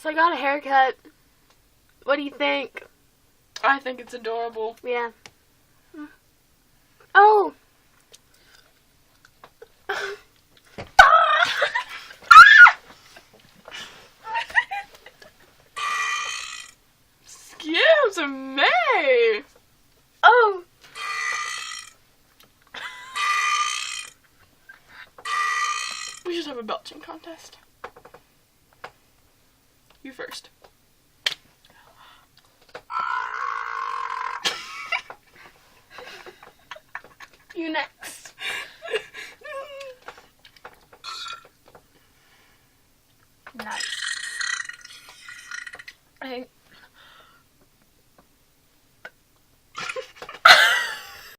So I got a haircut. What do you think? I think it's adorable. Yeah. Oh! Excuse me! Oh! We should have a belching contest. You first. You next.